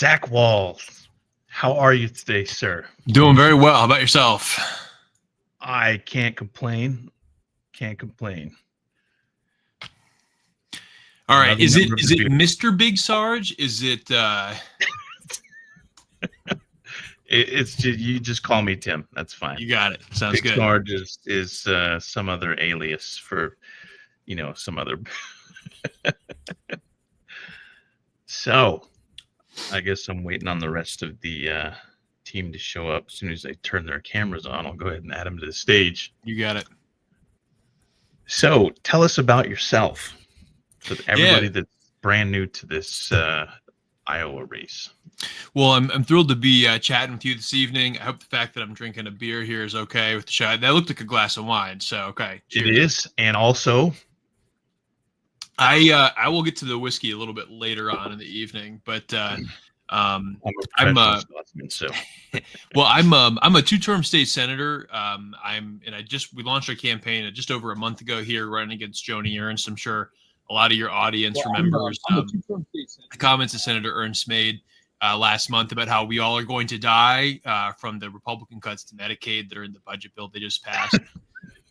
Zach Wahls, how are you today, sir? Doing very well. How about yourself? I can't complain. Can't complain. All right. Another Is member of it the beard. Mr. Big Sarge? Is it It's just, you just call me Tim. That's fine. you got it. Sounds Big good. Sarge is some other alias for, some other. So, I guess I'm waiting on the rest of the team to show up. As soon as they turn their cameras on, I'll go ahead and add them to the stage. You got it. So, tell us about yourself. So everybody Yeah. that's brand new to this Iowa race. Well, I'm thrilled to be chatting with you this evening. I hope the fact that I'm drinking a beer here is okay with the shot. That looked like a glass of wine, so okay. Cheers. It is, and also, I will get to the whiskey a little bit later on in the evening, but I'm a professional Scotsman, so. Well, I'm a two-term state senator. We launched our campaign just over a month ago here, running against Joni Ernst. I'm sure a lot of your audience remembers the comments that Senator Ernst made last month about how we all are going to die from the Republican cuts to Medicaid that are in the budget bill they just passed.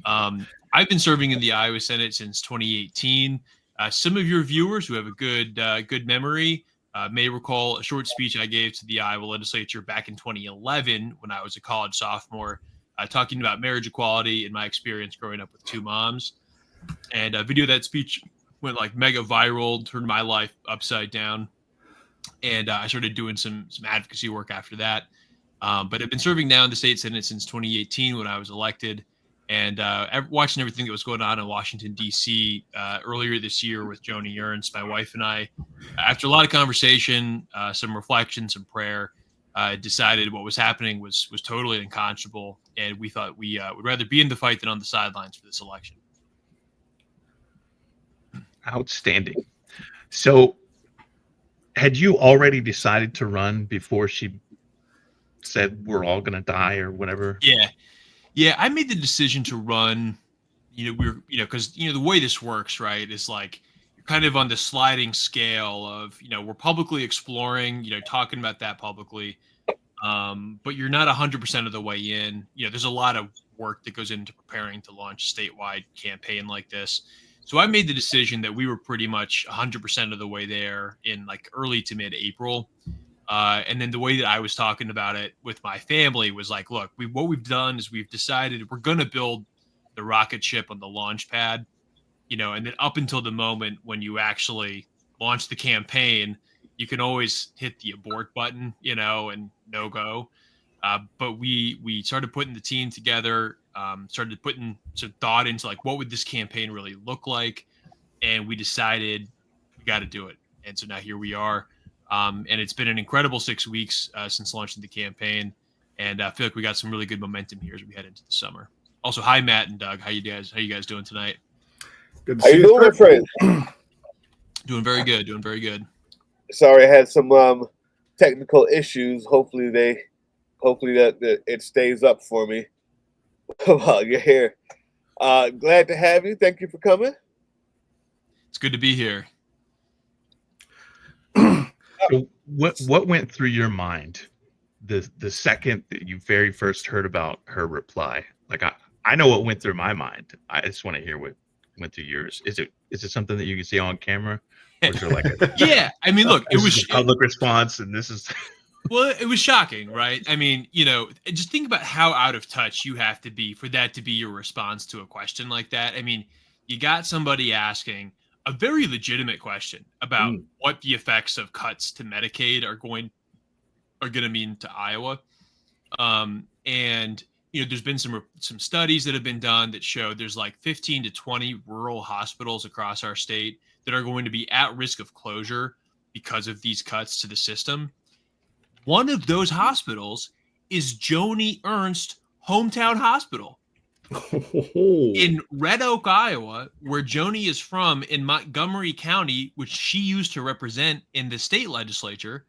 I've been serving in the Iowa Senate since 2018. Some of your viewers who have a good memory may recall a short speech I gave to the Iowa legislature back in 2011 when I was a college sophomore, talking about marriage equality and my experience growing up with two moms. And a video of that speech went like mega viral, turned my life upside down. And I started doing some advocacy work after that. But I've been serving now in the state Senate since 2018 when I was elected. And watching everything that was going on in Washington, D.C. Earlier this year with Joni Ernst, my wife and I, after a lot of conversation, some reflection, some prayer, decided what was happening was totally unconscionable. And we thought we would rather be in the fight than on the sidelines for this election. Outstanding. So, had you already decided to run before she said we're all going to die or whatever? Yeah, I made the decision to run. Because the way this works, right, is like you're kind of on the sliding scale of, we're publicly exploring, talking about that publicly, but you're not 100% of the way in. There's a lot of work that goes into preparing to launch a statewide campaign like this. So I made the decision that we were pretty much 100% of the way there in like early to mid-April. And then the way that I was talking about it with my family was like, look, what we've done is we've decided we're going to build the rocket ship on the launch pad, and then up until the moment when you actually launch the campaign, you can always hit the abort button, and no go. But we started putting the team together, started putting some thought into like, what would this campaign really look like? And we decided we got to do it. And so now here we are. And it's been an incredible 6 weeks since launching the campaign. And I feel like we got some really good momentum here as we head into the summer. Also, hi, Matt and Doug. How you guys doing tonight? Good to see you, my friend. Doing very good. Doing very good. Sorry, I had some technical issues. Hopefully that it stays up for me while you're here. Glad to have you. Thank you for coming. It's good to be here. So what went through your mind the second that you very first heard about her reply? Like I know what went through my mind. I just want to hear what went through yours. Is it something that you can see on camera? Or is there like yeah, I mean, look, it was a public response, and this is well, it was shocking, right? I mean, just think about how out of touch you have to be for that to be your response to a question like that. I mean, you got somebody asking a very legitimate question about what the effects of cuts to Medicaid are going to mean to Iowa. And there's been some studies that have been done that show there's like 15 to 20 rural hospitals across our state that are going to be at risk of closure because of these cuts to the system. One of those hospitals is Joni Ernst Hometown Hospital. In Red Oak, Iowa, where Joni is from, in Montgomery County, which she used to represent in the state legislature,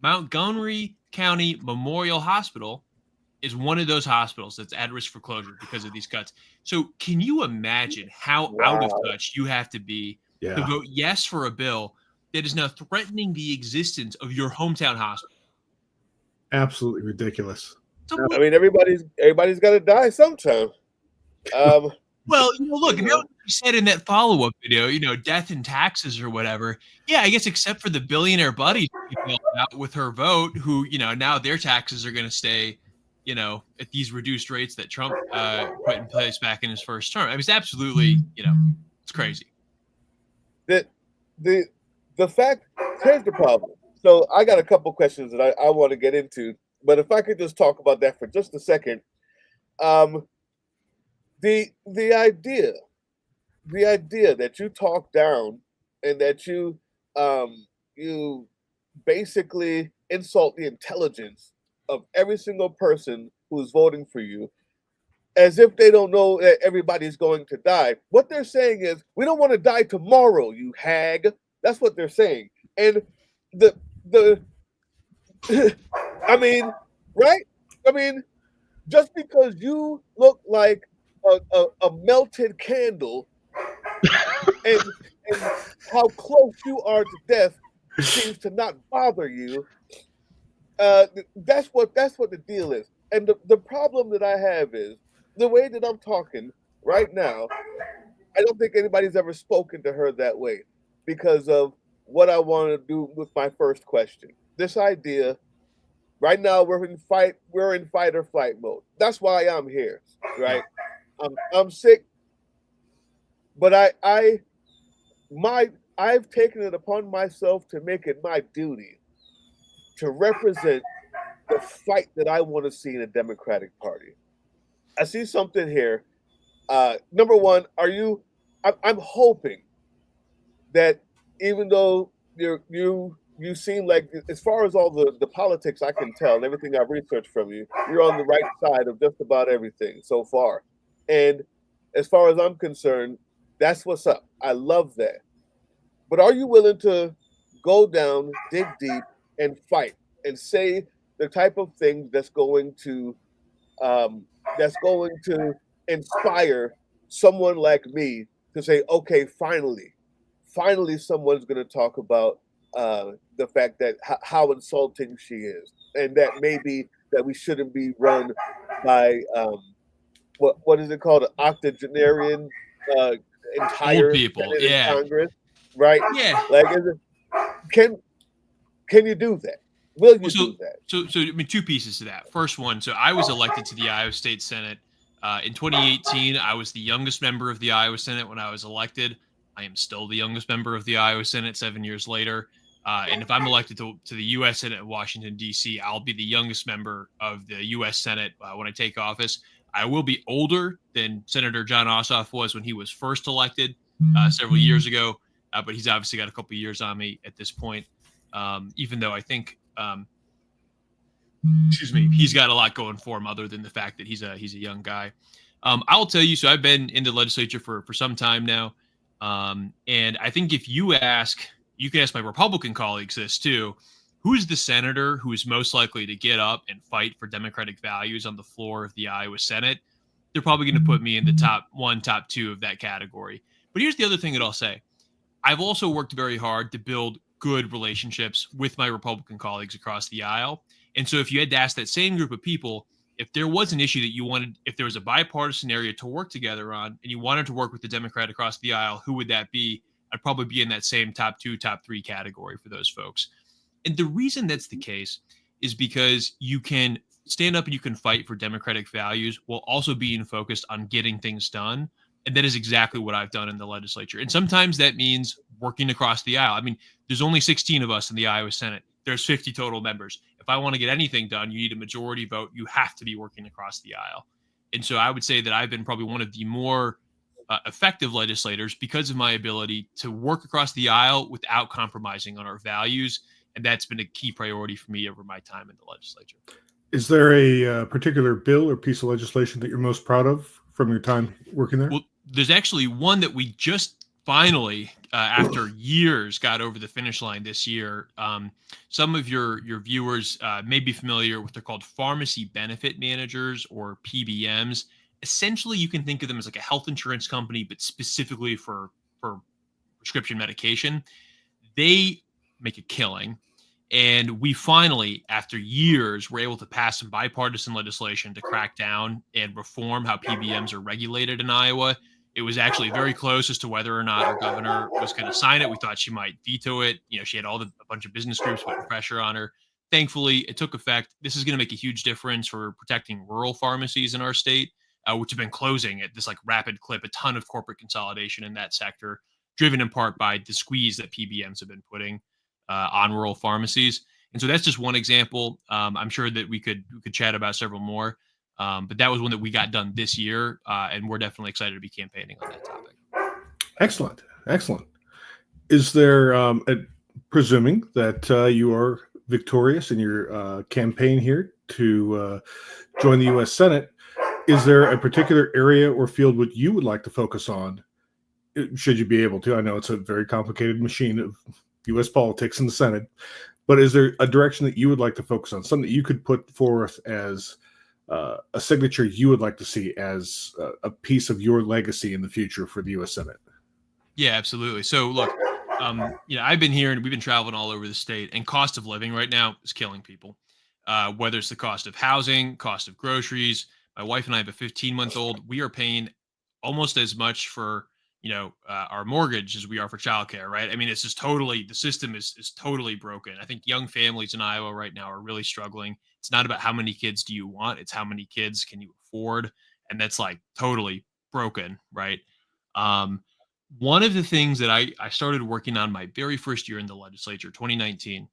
Montgomery County Memorial Hospital is one of those hospitals that's at risk for closure because of these cuts. So can you imagine how out of touch you have to be to vote yes for a bill that is now threatening the existence of your hometown hospital. Absolutely ridiculous. I mean, everybody's got to die sometime. Well, look, if you said in that follow-up video, death and taxes or whatever, yeah, I guess except for the billionaire buddies out with her vote, who, now their taxes are going to stay, at these reduced rates that Trump put in place back in his first term. I mean, it's absolutely, it's crazy. The fact, here's the problem. So I got a couple questions that I want to get into, but if I could just talk about that for just a second. The idea that you talk down and that you basically insult the intelligence of every single person who's voting for you, as if they don't know that everybody's going to die. What they're saying is, we don't want to die tomorrow, you hag. That's what they're saying. And the I mean, right? I mean, just because you look like a melted candle and how close you are to death seems to not bother you. That's what the deal is. And the problem that I have is the way that I'm talking right now. I don't think anybody's ever spoken to her that way because of what I want to do with my first question. This idea. Right now we're in fight or flight mode. That's why I'm here, right? I'm sick, but I've taken it upon myself to make it my duty to represent the fight that I want to see in the Democratic Party. I see something here. Number one, I'm hoping that even though you seem like, as far as all the politics I can tell and everything I've researched from you, you're on the right side of just about everything so far. And as far as I'm concerned, that's what's up. I love that. But are you willing to go down, dig deep, and fight and say the type of things that's going to inspire someone like me to say, okay, finally someone's going to talk about the fact that how insulting she is, and that maybe that we shouldn't be run by what is it called, an octogenarian entire old people, Senate yeah, and Congress, right? Yeah. Like, can you do that? Will you do that? So I mean, two pieces to that. First one, so I was elected to the Iowa State Senate in 2018. I was the youngest member of the Iowa Senate when I was elected. I am still the youngest member of the Iowa Senate 7 years later. And if I'm elected to the U.S. Senate in Washington, D.C., I'll be the youngest member of the U.S. Senate when I take office. I will be older than Senator John Ossoff was when he was first elected several years ago, but he's obviously got a couple of years on me at this point, even though I think, he's got a lot going for him other than the fact that he's a young guy. I'll tell you, so I've been in the legislature for some time now, and I think if you can ask my Republican colleagues this too. Who's the senator who is most likely to get up and fight for democratic values on the floor of the Iowa Senate? They're probably going to put me in the top one, top two of that category. But here's the other thing that I'll say. I've also worked very hard to build good relationships with my Republican colleagues across the aisle. And so if you had to ask that same group of people, if there was an issue that you wanted, if there was a bipartisan area to work together on, and you wanted to work with the Democrat across the aisle, who would that be? I'd probably be in that same top two, top three category for those folks. And the reason that's the case is because you can stand up and you can fight for democratic values while also being focused on getting things done. And that is exactly what I've done in the legislature. And sometimes that means working across the aisle. I mean, there's only 16 of us in the Iowa Senate. There's 50 total members. If I want to get anything done, you need a majority vote. You have to be working across the aisle. And so I would say that I've been probably one of the more effective legislators because of my ability to work across the aisle without compromising on our values. And that's been a key priority for me over my time in the legislature. Is there a particular bill or piece of legislation that you're most proud of from your time working there? Well, there's actually one that we just finally, after years, got over the finish line this year. Some of your viewers may be familiar with, they're called pharmacy benefit managers, or PBMs. Essentially, you can think of them as like a health insurance company, but specifically for prescription medication. They make a killing. And we finally, after years, were able to pass some bipartisan legislation to crack down and reform how PBMs are regulated in Iowa. It was actually very close as to whether or not our governor was going to sign it. We thought she might veto it. She had a bunch of business groups putting pressure on her. Thankfully, it took effect. This is going to make a huge difference for protecting rural pharmacies in our state, which have been closing at this rapid clip. A ton of corporate consolidation in that sector, driven in part by the squeeze that PBMs have been putting on rural pharmacies. And so that's just one example. I'm sure that we could chat about several more, but that was one that we got done this year, and we're definitely excited to be campaigning on that topic. Excellent. Is there, presuming that you are victorious in your campaign here to join the U.S. Senate, is there a particular area or field which you would like to focus on, should you be able to? I know it's a very complicated machine of U.S. politics in the Senate, but is there a direction that you would like to focus on, something that you could put forth as a signature you would like to see as a piece of your legacy in the future for the U.S. Senate? Yeah, absolutely. So look, I've been here and we've been traveling all over the state, and cost of living right now is killing people. Whether it's the cost of housing, cost of groceries. My wife and I have a 15-month-old. We are paying almost as much for our mortgage as we are for childcare, right? I mean, it's just totally, the system is totally broken. I think young families in Iowa right now are really struggling. It's not about how many kids do you want, it's how many kids can you afford, and that's totally broken, right? One of the things that I started working on my very first year in the legislature, 2019,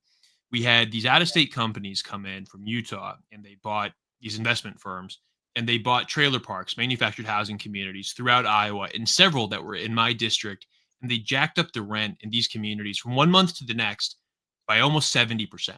we had these out-of-state companies come in from Utah, and they bought these investment firms, and they bought trailer parks, manufactured housing communities throughout Iowa, and several that were in my district. And they jacked up the rent in these communities from 1 month to the next by almost 70%.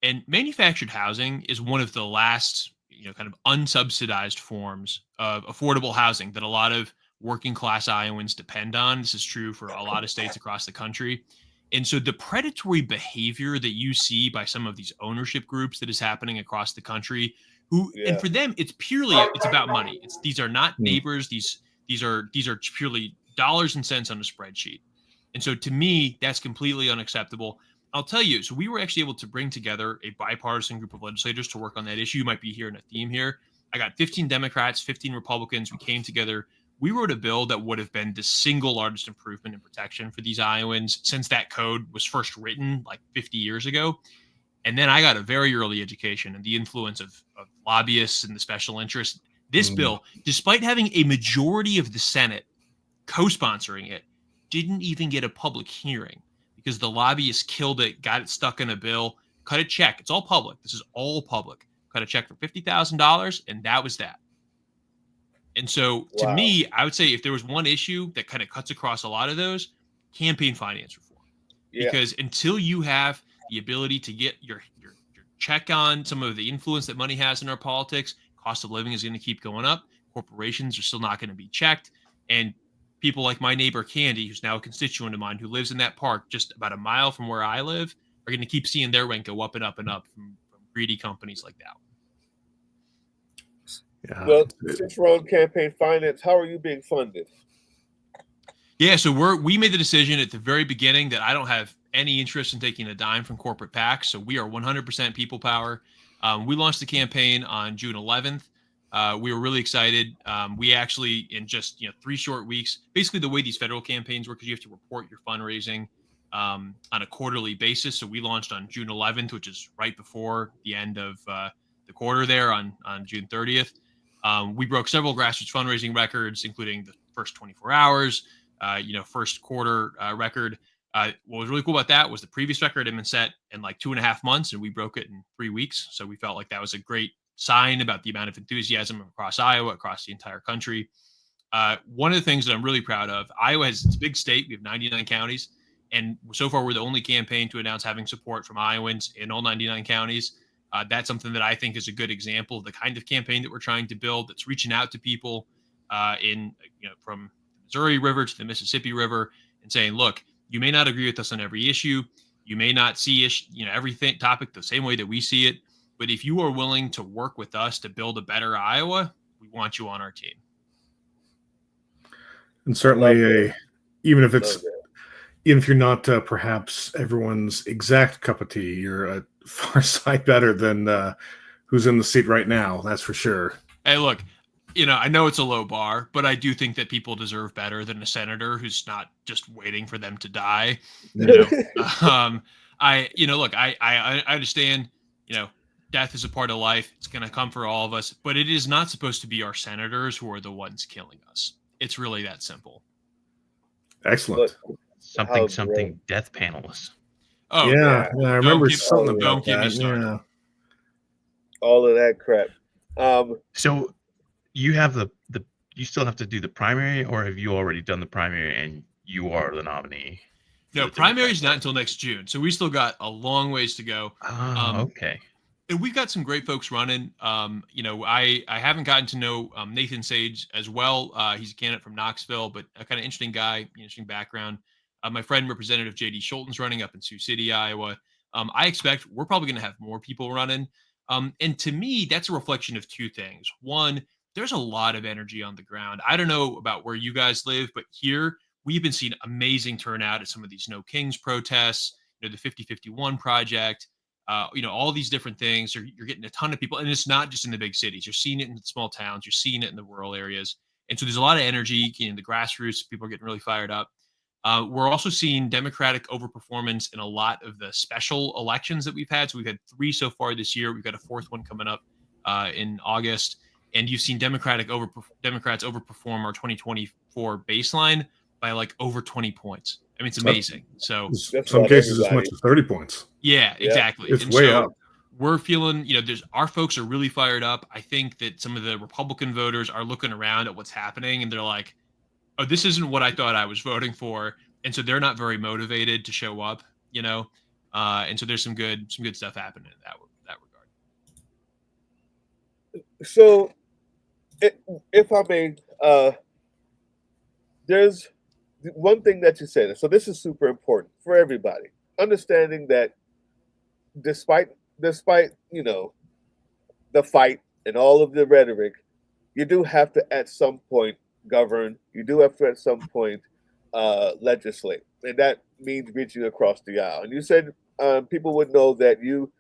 And manufactured housing is one of the last, kind of unsubsidized forms of affordable housing that a lot of working class Iowans depend on. This is true for a lot of states across the country. And so the predatory behavior that you see by some of these ownership groups that is happening across the country, and for them, it's about money. These are not neighbors. These are purely dollars and cents on a spreadsheet. And so to me, that's completely unacceptable. I'll tell you, so we were actually able to bring together a bipartisan group of legislators to work on that issue. You might be hearing a theme here. I got 15 Democrats, 15 Republicans. We came together. We wrote a bill that would have been the single largest improvement in protection for these Iowans since that code was first written 50 years ago. And then I got a very early education in the influence of lobbyists and the special interests. This bill, despite having a majority of the Senate co-sponsoring it, didn't even get a public hearing because the lobbyists killed it, got it stuck in a bill, cut a check. It's all public. This is all public. Cut a check for $50,000, and that was that. And so to me, I would say if there was one issue that kind of cuts across a lot of those, campaign finance reform. Yeah. Because until you have the ability to get your check on some of the influence that money has in our politics, cost of living is going to keep going up. Corporations are still not going to be checked. And people like my neighbor Candy, who's now a constituent of mine, who lives in that park just about a mile from where I live, are going to keep seeing their rent go up and up and up from greedy companies like that. Yeah. Well, since we're on campaign finance, how are you being funded? Yeah, so we made the decision at the very beginning that I don't have any interest in taking a dime from corporate PACs. So we are 100% people power. We launched the campaign on June 11th. We were really excited. We actually, in just 3 short weeks, basically the way these federal campaigns work is you have to report your fundraising on a quarterly basis. So we launched on June 11th, which is right before the end of the quarter there on June 30th. We broke several grassroots fundraising records, including the first 24 hours, first quarter record. What was really cool about that was the previous record had been set in 2.5 months, and we broke it in 3 weeks. So we felt like that was a great sign about the amount of enthusiasm across Iowa, across the entire country. One of the things that I'm really proud of, it's a big state. We have 99 counties. And so far, we're the only campaign to announce having support from Iowans in all 99 counties. That's something that I think is a good example of the kind of campaign that we're trying to build, that's reaching out to people from the Missouri River to the Mississippi River and saying, look, you may not agree with us on every issue. You may not see everything topic the same way that we see it. But if you are willing to work with us to build a better Iowa, we want you on our team. And certainly, even if it's even if you're not perhaps everyone's exact cup of tea, you're a far sight better than who's in the seat right now. That's for sure. Hey, look, I know it's a low bar, but I do think that people deserve better than a senator who's not just waiting for them to die. Look, I understand, death is a part of life. It's going to come for all of us, but it is not supposed to be our senators who are the ones killing us. It's really that simple. Excellent. Something death panelists. Oh yeah, I remember something about don't get me that. started. Yeah. All of that crap. So you have you still have to do the primary, or have you already done the primary and you are the nominee? No, primary is not until next June, so we still got a long ways to go. Okay. And we've got some great folks running. I haven't gotten to know Nathan Sage as well. He's a candidate from Knoxville, but a kind of interesting guy, interesting background. My friend Representative J.D. Schulten's running up in Sioux City, Iowa. I expect we're probably going to have more people running. And to me, that's a reflection of two things. One, there's a lot of energy on the ground. I don't know about where you guys live, but here we've been seeing amazing turnout at some of these No Kings protests, the 5051 project, all these different things. You're getting a ton of people, and it's not just in the big cities. You're seeing it in the small towns. You're seeing it in the rural areas. And so there's a lot of energy in the grassroots. People are getting really fired up. We're also seeing Democratic overperformance in a lot of the special elections that we've had. So we've had 3 so far this year. We've got a 4th one coming up in August. And you've seen Democrats overperform our 2024 baseline by like over 20 points. I mean, it's amazing. So some cases as much as 30 points. Yeah, exactly. It's way up. We're feeling, our folks are really fired up. I think that some of the Republican voters are looking around at what's happening and they're like, oh, this isn't what I thought I was voting for. And so they're not very motivated to show up, and so there's some good stuff happening in that regard. So if I may, there's one thing that you said. So this is super important for everybody. Understanding that despite the fight and all of the rhetoric, you do have to at some point govern. You do have to at some point legislate, and that means reaching across the aisle. And you said people would know that you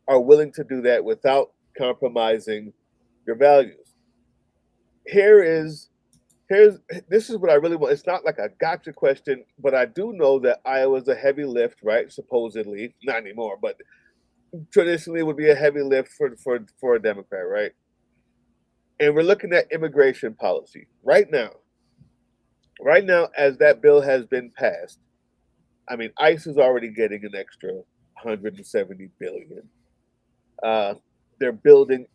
are willing to do that without compromising your values. This is what I really want. It's not like a gotcha question, but I do know that Iowa's a heavy lift, right? Supposedly, not anymore, but traditionally would be a heavy lift for a Democrat, right? And we're looking at immigration policy right now. Right now, as that bill has been passed, I mean, ICE is already getting an extra 170 billion. They're building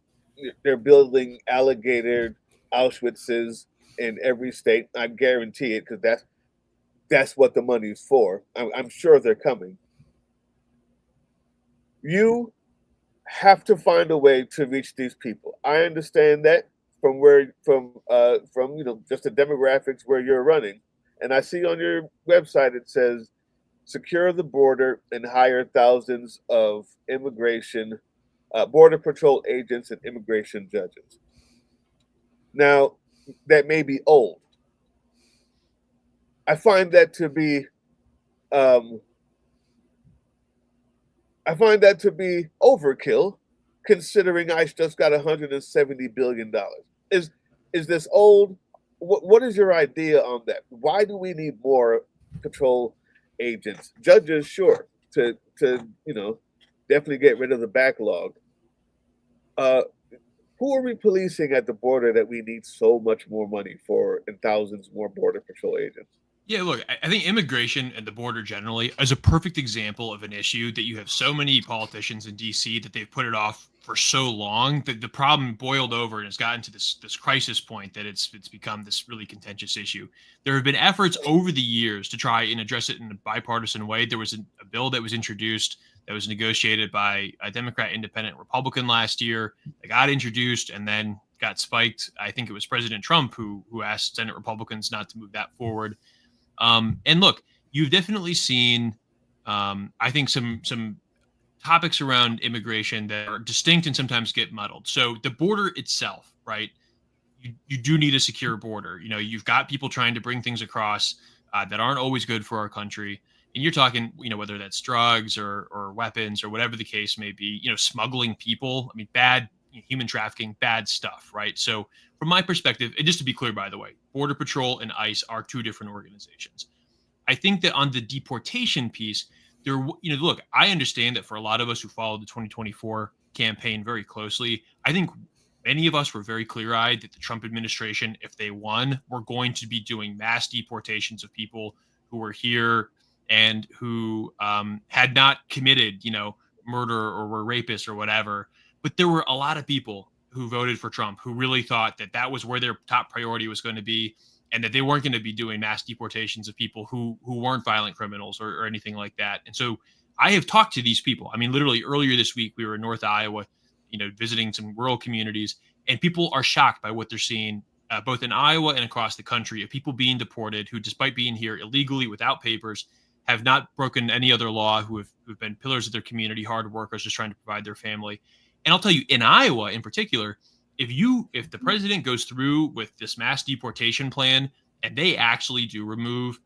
alligator Auschwitzes in every state. I guarantee it, because that's what the money's for. I'm sure they're coming. You have to find a way to reach these people. I understand that from just the demographics where you're running, and I see on your website it says secure the border and hire thousands of immigration border patrol agents and immigration judges. Now, that may be old. I find that to be overkill, considering ICE just got $170 billion. Is this old? What is your idea on that? Why do we need more patrol agents? Judges, sure, to definitely get rid of the backlog. Who are we policing at the border that we need so much more money for and thousands more border patrol agents? Yeah, look, I think immigration and the border generally is a perfect example of an issue that you have so many politicians in D.C. that they've put it off for so long that the problem boiled over and has gotten to this crisis point that it's become this really contentious issue. There have been efforts over the years to try and address it in a bipartisan way. There was a bill that was introduced that was negotiated by a Democrat, Independent, Republican last year that got introduced and then got spiked. I think it was President Trump who asked Senate Republicans not to move that forward. And look, you've definitely seen, I think, some topics around immigration that are distinct and sometimes get muddled. So the border itself, right? You do need a secure border. You've got people trying to bring things across that aren't always good for our country. And you're talking, whether that's drugs or weapons or whatever the case may be, smuggling people. I mean, bad human trafficking, bad stuff, right? So from my perspective, and just to be clear, by the way, Border Patrol and ICE are two different organizations. I think that on the deportation piece, look, I understand that for a lot of us who followed the 2024 campaign very closely, I think many of us were very clear-eyed that the Trump administration, if they won, were going to be doing mass deportations of people who were here and who had not committed, murder or were rapists or whatever. But there were a lot of people who voted for Trump who really thought that that was where their top priority was going to be, and that they weren't going to be doing mass deportations of people who weren't violent criminals or anything like that. And so I have talked to these people. I mean, literally earlier this week, we were in North Iowa, visiting some rural communities, and people are shocked by what they're seeing, both in Iowa and across the country, of people being deported who, despite being here illegally without papers, have not broken any other law, who've been pillars of their community, hard workers, just trying to provide their family. And I'll tell you, in Iowa in particular, if the president goes through with this mass deportation plan and they actually do remove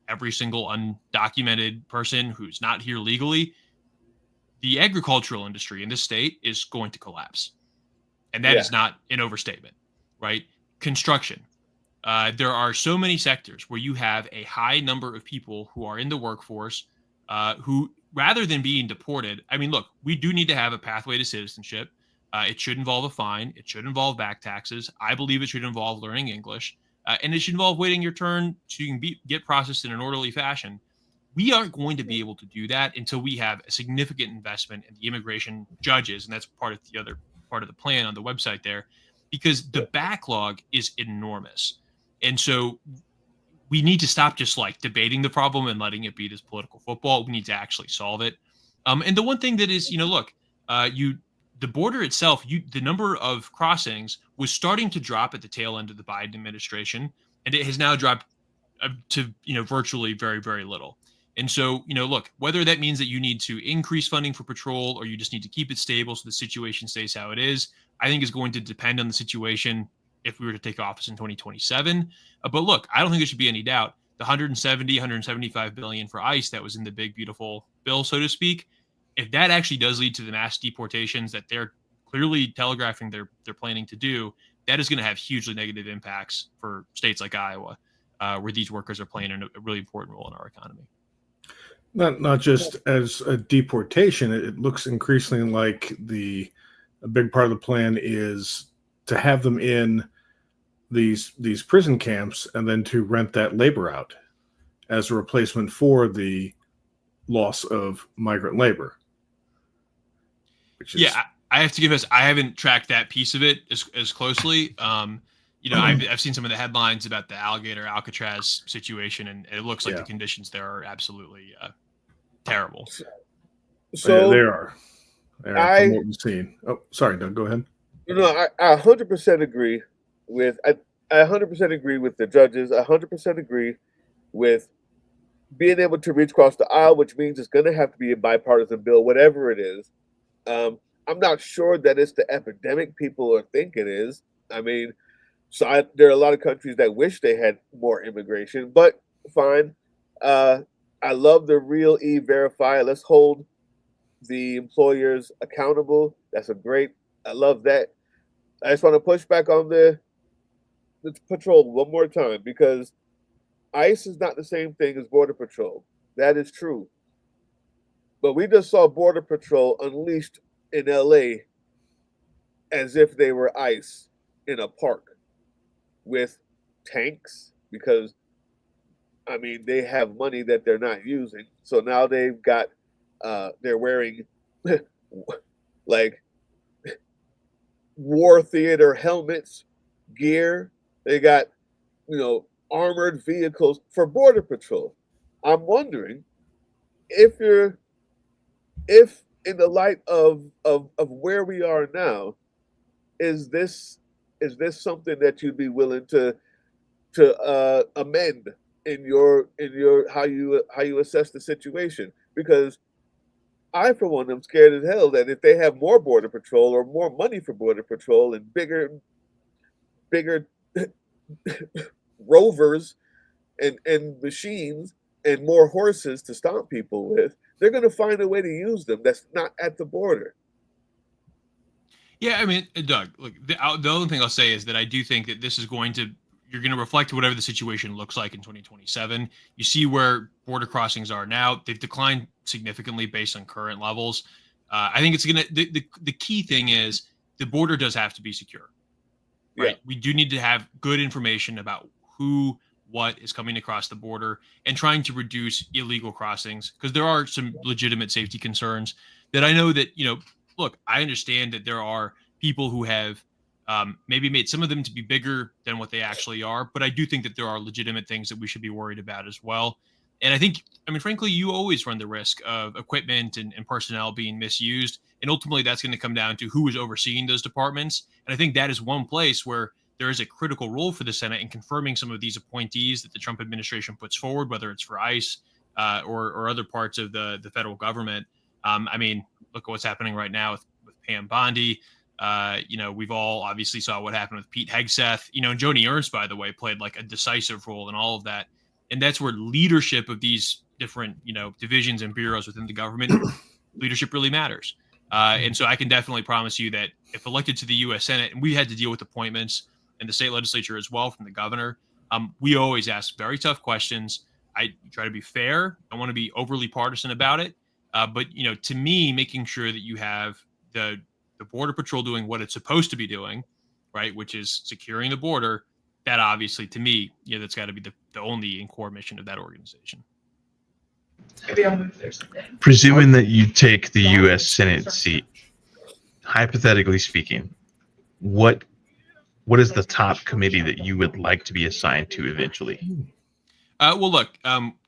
every single undocumented person who's not here legally, the agricultural industry in this state is going to collapse. And that is not an overstatement, right? Construction. There are so many sectors where you have a high number of people who are in the workforce who, rather than being deported, I mean, look, we do need to have a pathway to citizenship. It should involve a fine. It should involve back taxes. I believe it should involve learning English. And it should involve waiting your turn so you can get processed in an orderly fashion. We aren't going to be able to do that until we have a significant investment in the immigration judges. And that's part of the other part of the plan on the website there, because the backlog is enormous. And so we need to stop just like debating the problem and letting it be this political football. We need to actually solve it. And the one thing that is, look, the border itself, the number of crossings was starting to drop at the tail end of the Biden administration, and it has now dropped to, virtually very, very little. And so, look, whether that means that you need to increase funding for patrol or you just need to keep it stable so the situation stays how it is, I think is going to depend on the situation if we were to take office in 2027. But look, I don't think there should be any doubt. The 175 billion for ICE that was in the big, beautiful bill, so to speak, if that actually does lead to the mass deportations that they're clearly telegraphing they're planning to do, that is going to have hugely negative impacts for states like Iowa, where these workers are playing a really important role in our economy. Not just as a deportation, it looks increasingly like a big part of the plan is to have them in these prison camps and then to rent that labor out as a replacement for the loss of migrant labor. Which is, I have to give us. I haven't tracked that piece of it as closely. I've seen some of the headlines about the Alcatraz situation, and it looks like the conditions there are absolutely terrible. So they are. From what we've seen. Oh, sorry, Doug. Go ahead. I 100% agree with. I 100% agree with the judges. I 100% agree with being able to reach across the aisle, which means it's going to have to be a bipartisan bill, whatever it is. I'm not sure that it's the epidemic people think it is. I mean, there are a lot of countries that wish they had more immigration, but fine. I love the real E-Verify. Let's hold the employers accountable. I love that. I just want to push back on the patrol one more time, because ICE is not the same thing as Border Patrol. That is true. But we just saw Border Patrol unleashed in LA as if they were ICE in a park with tanks, because I mean, they have money that they're not using. So now they've got, they're wearing like war theater helmets, gear. They got, armored vehicles for Border Patrol. I'm wondering if in the light of where we are now, is this something that you'd be willing to amend in your how you assess the situation? Because I, for one, am scared as hell that if they have more Border Patrol or more money for Border Patrol and bigger rovers and machines and more horses to stomp people with, they're going to find a way to use them that's not at the border. Yeah, I mean, Doug, look, the only thing I'll say is that I do think that this is you're going to reflect whatever the situation looks like in 2027. You see where border crossings are now. They've declined significantly based on current levels. I think it's going to, the key thing is the border does have to be secure, right? Yeah. We do need to have good information about who, what is coming across the border and trying to reduce illegal crossings, because there are some legitimate safety concerns that I know that, look, I understand that there are people who have maybe made some of them to be bigger than what they actually are, but I do think that there are legitimate things that we should be worried about as well. And I think, frankly, you always run the risk of equipment and personnel being misused. And ultimately, that's going to come down to who is overseeing those departments. And I think that is one place where there is a critical role for the Senate in confirming some of these appointees that the Trump administration puts forward, whether it's for ICE or other parts of the federal government. Look at what's happening right now with Pam Bondi. We've all obviously saw what happened with Pete Hegseth, and Joni Ernst, by the way, played like a decisive role in all of that. And that's where leadership of these different, divisions and bureaus within the government, leadership really matters. And so I can definitely promise you that if elected to the U.S. Senate, and we had to deal with appointments in the state legislature as well from the governor, we always ask very tough questions. I try to be fair. I want to be overly partisan about it. But to me, making sure that you have the Border Patrol doing what it's supposed to be doing, right, which is securing the border, that obviously, to me, that's got to be the only and core mission of that organization. Maybe I'll move there someday. Presuming that you take the U.S. Senate seat, hypothetically speaking, what is the top committee that you would like to be assigned to eventually? Well, look,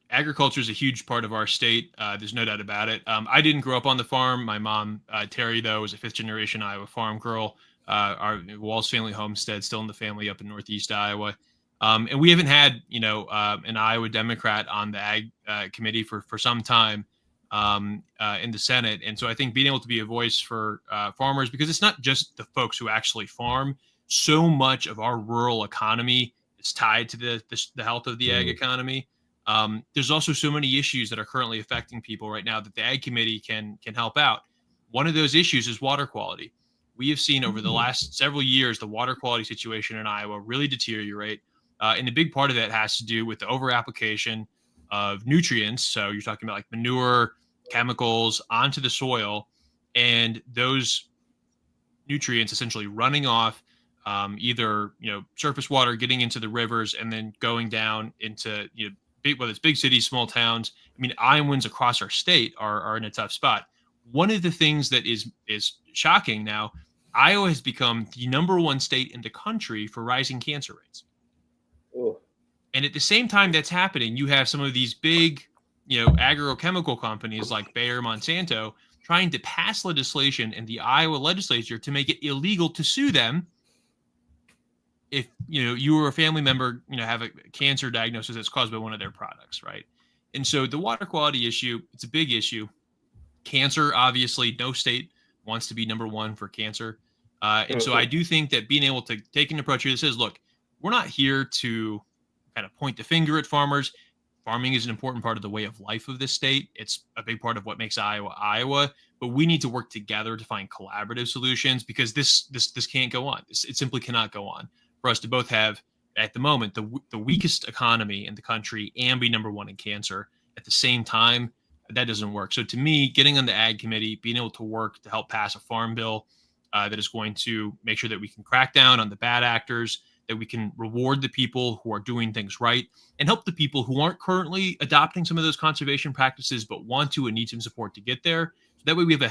agriculture is a huge part of our state. There's no doubt about it. I didn't grow up on the farm. My mom, Terry, though, was a fifth-generation Iowa farm girl. Our Wahls family homestead still in the family up in Northeast Iowa. And we haven't had, an Iowa Democrat on the ag committee for some time in the Senate. And so I think being able to be a voice for farmers, because it's not just the folks who actually farm. So much of our rural economy is tied to the health of the ag economy. There's also so many issues that are currently affecting people right now that the Ag Committee can help out. One of those issues is water quality. We have seen over the last several years the water quality situation in Iowa really deteriorate. And a big part of that has to do with the over-application of nutrients. So you're talking about like manure, chemicals onto the soil, and those nutrients essentially running off either surface water, getting into the rivers, and then going down into whether it's big cities, small towns. Iowans across our state are in a tough spot. One of the things that is shocking now, Iowa has become the #1 state in the country for rising cancer rates. Oh. And at the same time that's happening, you have some of these big, agrochemical companies like Bayer, Monsanto, trying to pass legislation in the Iowa legislature to make it illegal to sue them if you or a family member have a cancer diagnosis that's caused by one of their products, right? And so the water quality issue, it's a big issue. Cancer, obviously, no state wants to be #1 for cancer. And so I do think that being able to take an approach here that says, look, we're not here to kind of point the finger at farmers. Farming is an important part of the way of life of this state. It's a big part of what makes Iowa Iowa, but we need to work together to find collaborative solutions, because this can't go on. It simply cannot go on for us to both have, at the moment, the weakest economy in the country and be #1 in cancer at the same time. That doesn't work. So to me, getting on the Ag Committee, being able to work to help pass a farm bill that is going to make sure that we can crack down on the bad actors, that we can reward the people who are doing things right, and help the people who aren't currently adopting some of those conservation practices but want to and need some support to get there. So that way we have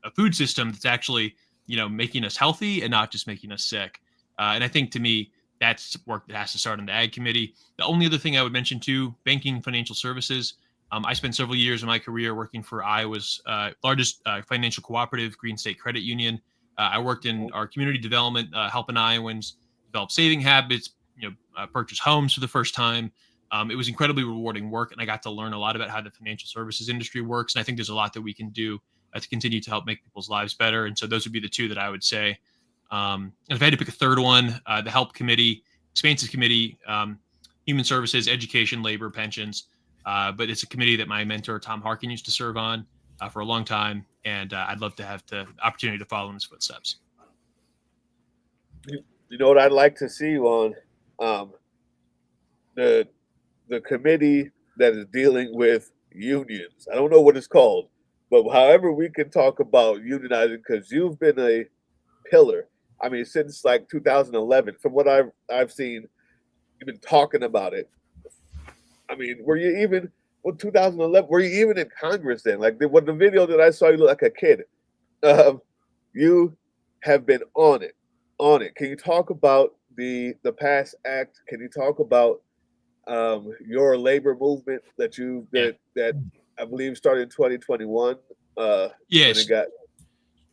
a food system that's actually, making us healthy and not just making us sick. And I think, to me, that's work that has to start on the Ag Committee. The only other thing I would mention, too, banking, financial services. I spent several years of my career working for Iowa's largest financial cooperative, Green State Credit Union. I worked in our community development, helping Iowans develop saving habits, purchase homes for the first time. It was incredibly rewarding work, and I got to learn a lot about how the financial services industry works. And I think there's a lot that we can do to continue to help make people's lives better. And so those would be the two that I would say. And if I had to pick a third one, the Help Committee, Expansive Committee, Human Services, Education, Labor, Pensions. But it's a committee that my mentor, Tom Harkin, used to serve on for a long time. And I'd love to have the opportunity to follow in his footsteps. You know what I'd like to see you on? The committee that is dealing with unions. I don't know what it's called, but however we can talk about unionizing, because you've been a pillar. I mean, since like 2011, from what I've seen, you've been talking about it. I mean, were you even 2011? Were you even in Congress then? Like the video that I saw, you look like a kid. You have been on it, on it. Can you talk about the PASS Act? Can you talk about your labor movement that I believe started in 2021? Yes. Got...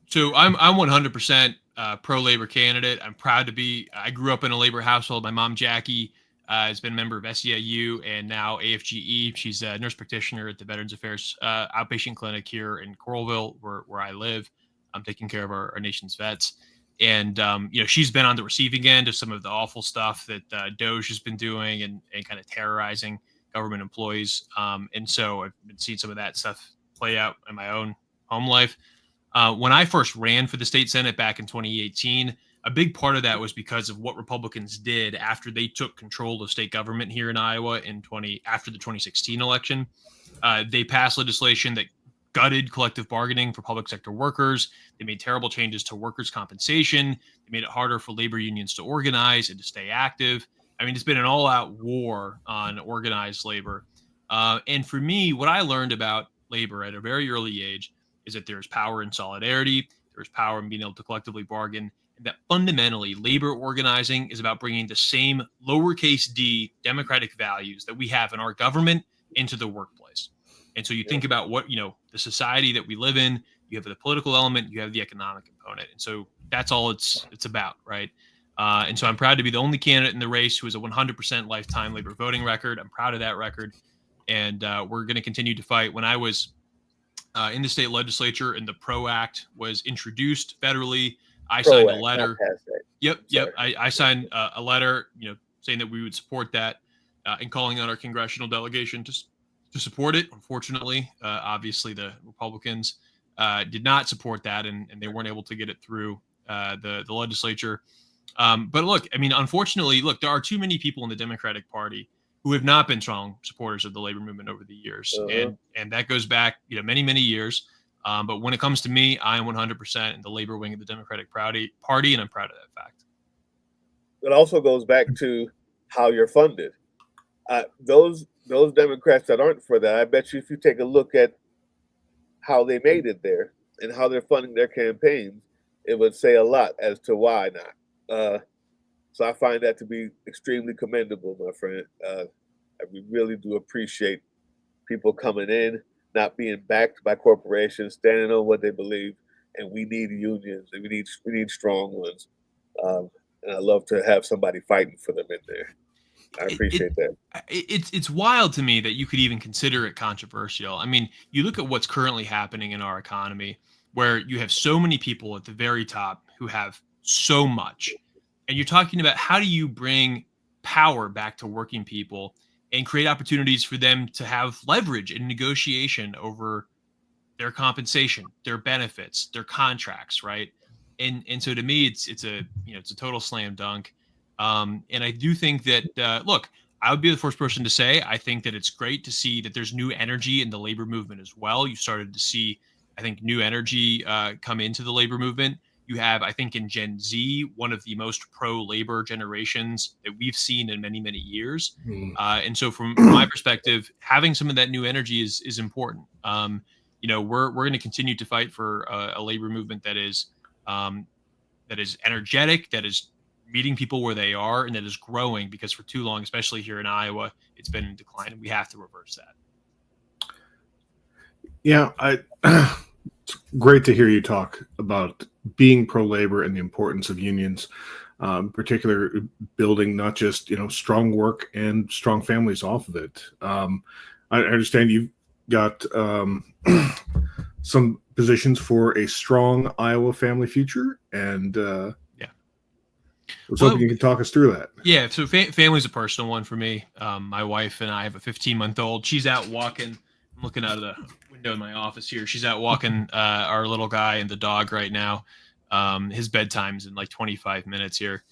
So I'm 100% pro labor candidate. I'm proud to be. I grew up in a labor household. My mom Jackie has been a member of SEIU and now AFGE. She's a nurse practitioner at the Veterans Affairs outpatient clinic here in Coralville, where I live. I'm taking care of our nation's vets. And, she's been on the receiving end of some of the awful stuff that DOJ has been doing and kind of terrorizing government employees. And so I've been seeing some of that stuff play out in my own home life. When I first ran for the state Senate back in 2018, a big part of that was because of what Republicans did after they took control of state government here in Iowa after the 2016 election. They passed legislation that gutted collective bargaining for public sector workers. They made terrible changes to workers' compensation. They made it harder for labor unions to organize and to stay active. I mean, it's been an all-out war on organized labor. And for me, what I learned about labor at a very early age is that there's power in solidarity, there's power in being able to collectively bargain, and that fundamentally labor organizing is about bringing the same lowercase d democratic values that we have in our government into the workplace. And so you think about what, the society that we live in, you have the political element, you have the economic component. And so that's all it's about, right? And so I'm proud to be the only candidate in the race who has a 100% lifetime labor voting record. I'm proud of that record. And we're going to continue to fight. When I was in the state legislature and the PRO Act was introduced federally, I signed a letter. Yep. I signed a letter, saying that we would support that and calling on our congressional delegation to support it. Unfortunately, obviously the Republicans did not support that and they weren't able to get it through the legislature. But look, I mean, unfortunately, there are too many people in the Democratic Party who have not been strong supporters of the labor movement over the years. And that goes back, many, many years. But when it comes to me, I am 100% in the labor wing of the Democratic Party, and I'm proud of that fact. It also goes back to how you're funded. Those Democrats that aren't for that, I bet you if you take a look at how they made it there and how they're funding their campaigns, it would say a lot as to why not. So I find that to be extremely commendable, my friend. We really do appreciate people coming in, not being backed by corporations, standing on what they believe, and we need unions, and we need strong ones. And I love to have somebody fighting for them in there. I appreciate that. It's wild to me that you could even consider it controversial. I mean, you look at what's currently happening in our economy, where you have so many people at the very top who have so much. And you're talking about how do you bring power back to working people and create opportunities for them to have leverage in negotiation over their compensation, their benefits, their contracts, right? And so to me, it's a total slam dunk. And I do think that look, I would be the first person to say I think that it's great to see that there's new energy in the labor movement as well. You started to see, I think, new energy come into the labor movement. You have, I think, in Gen Z, one of the most pro-labor generations that we've seen in many, many years. And so from my perspective, having some of that new energy is important. We're going to continue to fight for a labor movement that is energetic, that is meeting people where they are, and that is growing, because for too long, especially here in Iowa, it's been in decline, and we have to reverse that. Yeah, it's great to hear you talk about being pro-labor and the importance of unions, particular building not just strong work and strong families off of it. I understand you've got some positions for a strong Iowa family future, and was hoping you could talk us through that. Yeah, so family's a personal one for me. My wife and I have a 15-month-old. She's out walking. I'm looking out of the window in my office here. She's out walking our little guy and the dog right now. His bedtime's in like 25 minutes here.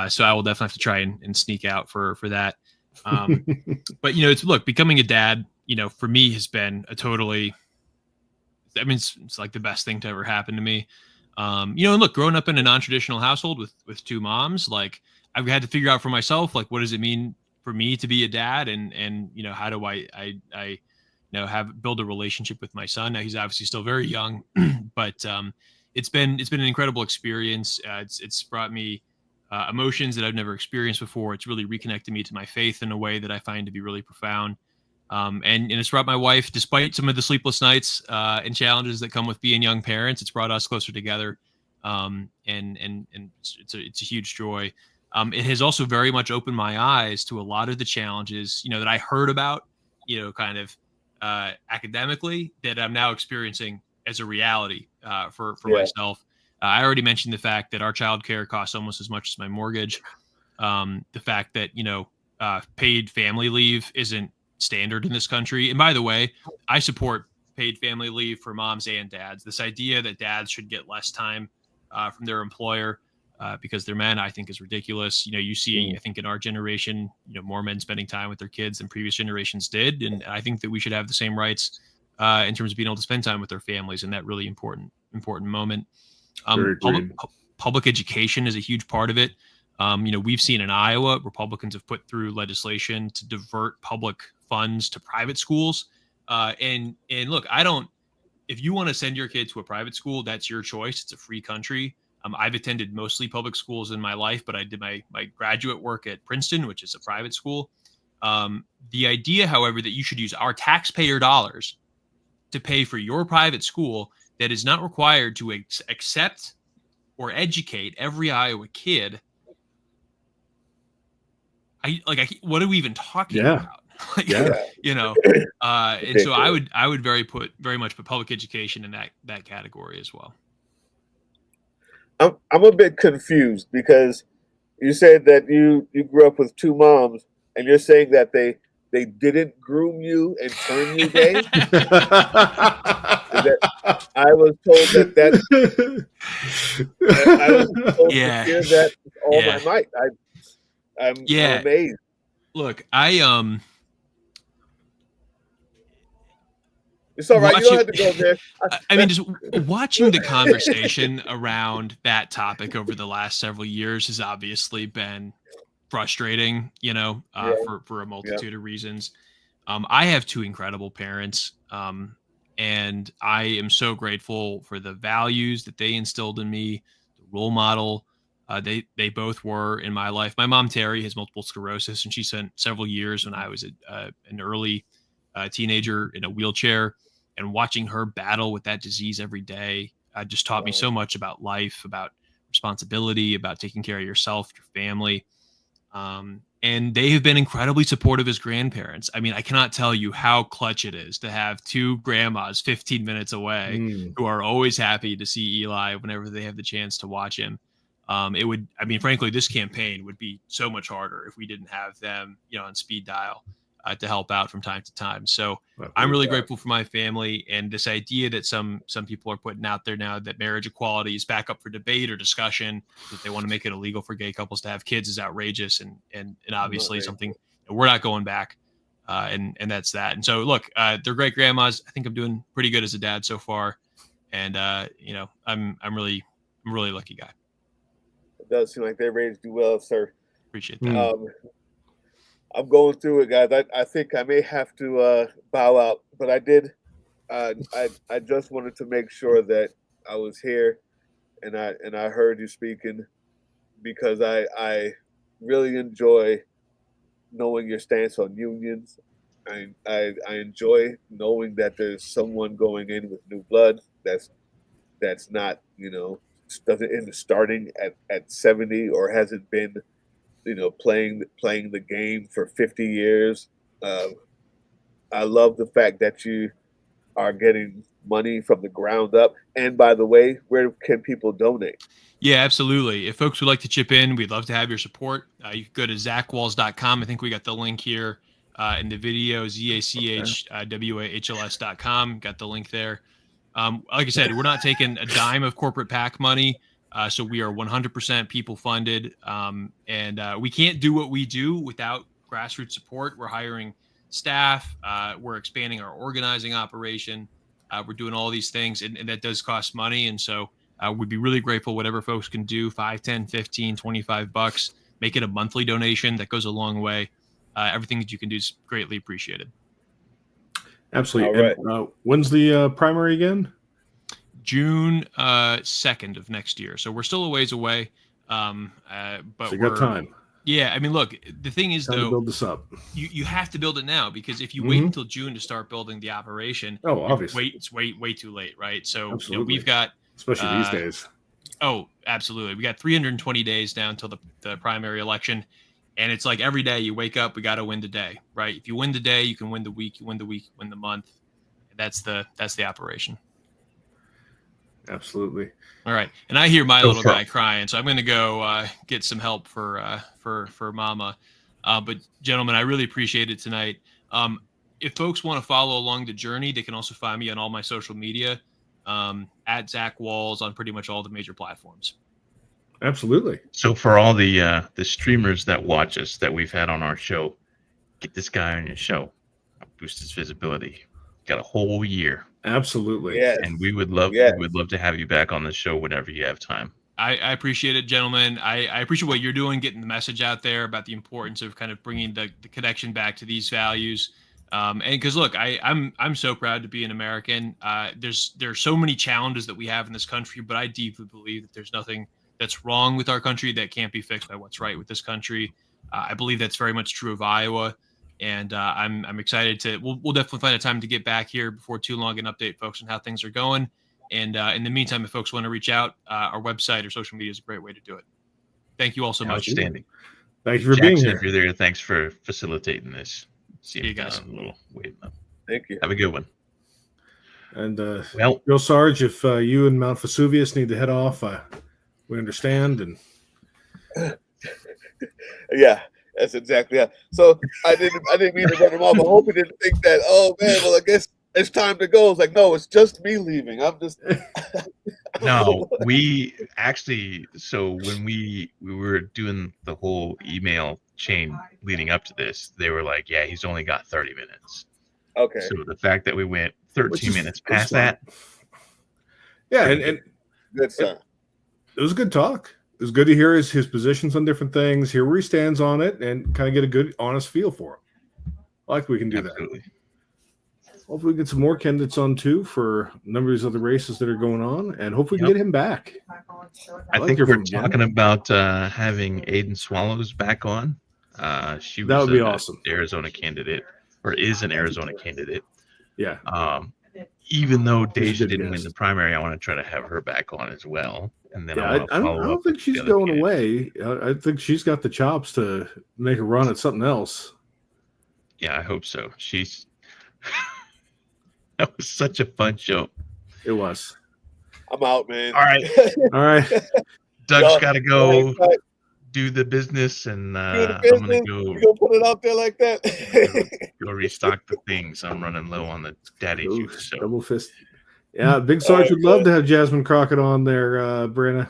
So I will definitely have to try and sneak out for that. But, look, becoming a dad, for me has been it's like the best thing to ever happen to me. And look, growing up in a non-traditional household with two moms, like I've had to figure out for myself, like, what does it mean for me to be a dad? And how do I build a relationship with my son? Now he's obviously still very young, but it's been an incredible experience. It's brought me emotions that I've never experienced before. It's really reconnected me to my faith in a way that I find to be really profound. And it's brought my wife, despite some of the sleepless nights and challenges that come with being young parents, it's brought us closer together. And it's a huge joy. It has also very much opened my eyes to a lot of the challenges, that I heard about, kind of academically, that I'm now experiencing as a reality for myself. I already mentioned the fact that our childcare costs almost as much as my mortgage. The fact that, paid family leave isn't standard in this country. And by the way, I support paid family leave for moms and dads. This idea that dads should get less time from their employer because they're men, I think is ridiculous. You see, I think in our generation, more men spending time with their kids than previous generations did. And I think that we should have the same rights in terms of being able to spend time with their families in that really important moment. Public education is a huge part of it. We've seen in Iowa, Republicans have put through legislation to divert public funds to private schools. And look, if you want to send your kid to a private school, that's your choice. It's a free country. I've attended mostly public schools in my life, but I did my graduate work at Princeton, which is a private school. The idea, however, that you should use our taxpayer dollars to pay for your private school that is not required to accept or educate every Iowa kid. What are we even talking about? And so I would very much put public education in that category as well. I'm a bit confused because you said that you grew up with two moms, and you're saying that they didn't groom you and turn you gay. I was told that I was told to hear that all my might. I'm amazed. Look, it's all right. You don't have to go there. I mean, just watching the conversation around that topic over the last several years has obviously been frustrating, for a multitude of reasons. I have two incredible parents, and I am so grateful for the values that they instilled in me, the role model they both were in my life. My mom, Terry, has multiple sclerosis, and she spent several years when I was an early teenager in a wheelchair, and watching her battle with that disease every day just taught me so much about life, about responsibility, about taking care of yourself, your family. And they have been incredibly supportive as grandparents. I mean, I cannot tell you how clutch it is to have two grandmas 15 minutes away who are always happy to see Eli whenever they have the chance to watch him. Frankly, this campaign would be so much harder if we didn't have them, on speed dial to help out from time to time. So I'm really grateful for my family, and this idea that some people are putting out there now that marriage equality is back up for debate or discussion, that they want to make it illegal for gay couples to have kids is outrageous and obviously something we're not going back. And that's that. And so look, they're great grandmas. I think I'm doing pretty good as a dad so far. And I'm really a lucky guy. It does seem like they raised you well, sir. Appreciate that. I'm going through it, guys. I think I may have to bow out, but I did. I just wanted to make sure that I was here, and I heard you speaking, because I really enjoy knowing your stance on unions. I enjoy knowing that there's someone going in with new blood that's not isn't starting at 70 or hasn't been playing the game for 50 years. I love the fact that you are getting money from the ground up? And by the way, where can people donate? Yeah, absolutely. If folks would like to chip in, we'd love to have your support. You can go to zachwahls.com. I think we got the link here in the video, ZACHWAHLS.com. Got the link there. Like I said, we're not taking a dime of corporate PAC money. So we are 100% people funded. And we can't do what we do without grassroots support. We're hiring staff. We're expanding our organizing operation. We're doing all these things, and that does cost money. And so we'd be really grateful whatever folks can do, 5, 10, 15, 25 bucks. Make it a monthly donation. That goes a long way. Everything that you can do is greatly appreciated. Absolutely. All right. And, when's the primary again? June 2nd of next year. So we're still a ways away. But So you got time. Yeah, I mean, look, the thing is, Time to though, build this up. you have to build it now, because if you wait until June to start building the operation, obviously, it's way too late, right? So Absolutely. we've got, especially these days. Oh, absolutely. We got 320 days down till the primary election. And it's like every day you wake up, we got to win the day, right? If you win the day, you can win the week, you win the week, win the month. That's the operation. Absolutely. All right. And I hear my little guy crying, so I'm going to go get some help for Mama. But gentlemen, I really appreciate it tonight. If folks want to follow along the journey, they can also find me on all my social media at Zach Wahls on pretty much all the major platforms. Absolutely. So for all the streamers that watch us that we've had on our show, get this guy on your show. Boost his visibility. Got a whole year. Absolutely. Yes. And we would love to have you back on the show whenever you have time. I appreciate it, gentlemen. I appreciate what you're doing, getting the message out there about the importance of kind of bringing the connection back to these values. And because look, I'm so proud to be an American. There's so many challenges that we have in this country, but I deeply believe that there's nothing that's wrong with our country that can't be fixed by what's right with this country. I believe that's very much true of Iowa. And I'm excited to. We'll definitely find a time to get back here before too long and update folks on how things are going. And in the meantime, if folks want to reach out, our website or social media is a great way to do it. Thank you all so much. Outstanding. Thank you for being here. If you're there, thanks for facilitating this. See you guys. Thank you. Have a good one. And well, Bill Sarge, if you and Mount Vesuvius need to head off, we understand. And yeah. That's exactly it. So I didn't mean to run him off. I hope he didn't think that, oh man, well I guess it's time to go. It's like, no, it's just me leaving. I'm just No, we actually, so when we were doing the whole email chain leading up to this, they were like, yeah, he's only got 30 minutes. Okay. So the fact that we went 13 minutes past that. Yeah, and good stuff. It was a good talk. It was good to hear his positions on different things, hear where he stands on it, and kind of get a good, honest feel for him. I like we can do Absolutely. that. Hopefully we get some more candidates on, too, for a number of these other races that are going on, and hopefully we can get him back. I think we're talking about having Aiden Swallows back on. She was that would be awesome. Arizona candidate, or is an Arizona candidate. Yeah. Even though Deja didn't win the primary, I want to try to have her back on as well. And then I don't think she's going away. I think she's got the chops to make a run at something else. Yeah, I hope so. That was such a fun show. It was. I'm out, man. All right. All right. Doug's got to go do the business, and I'm going to go. You gonna put it out there like that? go restock the things. I'm running low on the daddy juice. So. Double fist. Yeah, Big Sarge would love to have Jasmine Crockett on there, Brenna.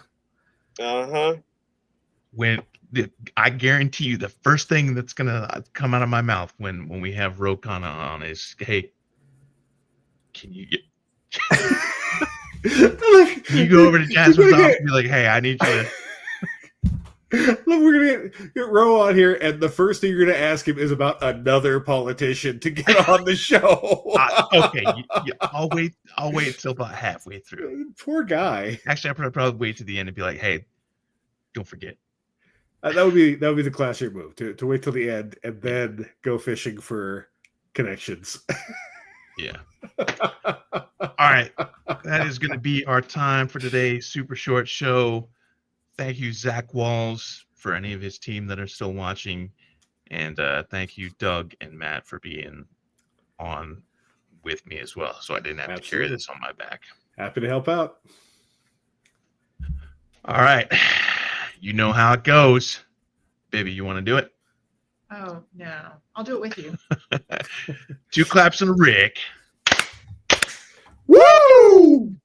When I guarantee you, the first thing that's gonna come out of my mouth when we have Rokana on is, "Hey, can you get? Can you go over to Jasmine's office and be like, hey, I need you to." Look, we're gonna get Ro on here, and the first thing you're gonna ask him is about another politician to get on the show. Okay, I'll wait. I'll wait until about halfway through. Poor guy. Actually, I'll probably wait to the end and be like, "Hey, don't forget." That would be the classier move to wait till the end and then go fishing for connections. Yeah. All right, that is going to be our time for today's super short show. Thank you, Zach Wahls, for any of his team that are still watching. And thank you, Doug and Matt, for being on with me as well, so I didn't have to carry this on my back. Happy to help out. All right. You know how it goes. Baby, you want to do it? Oh, no. I'll do it with you. 2 claps and a Rick. Woo!